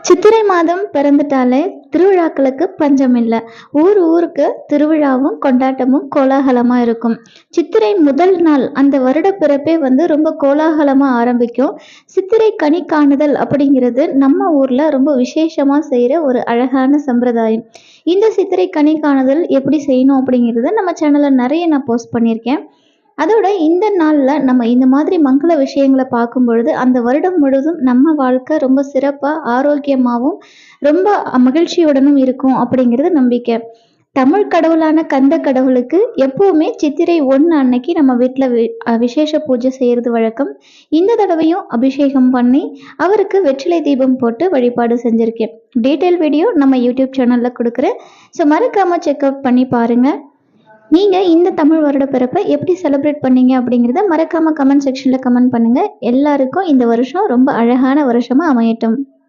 சித்திரை மாதம் பிறந்துட்டாலே திருவிழாக்களுக்கு பஞ்சம் இல்லை. ஊருக்கு திருவிழாவும் கொண்டாட்டமும் கோலாகலமா இருக்கும். சித்திரை முதல் நாள் அந்த வருட பிறப்பே ரொம்ப கோலாகலமா ஆரம்பிக்கும். சித்திரை கனி காணுதல் அப்படிங்கிறது நம்ம ஊர்ல ரொம்ப விசேஷமா செய்யற ஒரு அழகான சம்பிரதாயம். இந்த சித்திரை கனி காணுதல் எப்படி செய்யணும் அப்படிங்கிறத நம்ம சேனல்ல நிறைய நான் போஸ்ட் பண்ணியிருக்கேன். அதோட இந்த நாள்ல நம்ம இந்த மாதிரி மங்கள விஷயங்களை பார்க்கும் பொழுது அந்த வருடம் முழுவதும் நம்ம வாழ்க்கை ரொம்ப சிறப்பா ஆரோக்கியமாகவும் ரொம்ப மகிழ்ச்சியுடனும் இருக்கும் அப்படிங்கிறது நம்பிக்கை. தமிழ் கடவுளான கந்த கடவுளுக்கு எப்பவுமே சித்திரை 1 அன்னைக்கு நம்ம வீட்டில் விசேஷ பூஜை செய்யறது வழக்கம். இந்த தடவையும் அபிஷேகம் பண்ணி அவருக்கு வெற்றிலை தீபம் போட்டு வழிபாடு செஞ்சிருக்கேன். டீட்டெயில் வீடியோ நம்ம யூடியூப் சேனல்ல கொடுக்குறேன். ஸோ மறக்காம செக்அவுட் பண்ணி பாருங்க. நீங்கள் இந்த தமிழ் வருட பிறப்பை எப்படி செலிப்ரேட் பண்ணீங்க அப்படிங்கிறத மறக்காமல் கமெண்ட் செக்ஷனில் கமெண்ட் பண்ணுங்கள். எல்லாருக்கும் இந்த வருஷம் ரொம்ப அழகான வருஷமாக அமையட்டும்.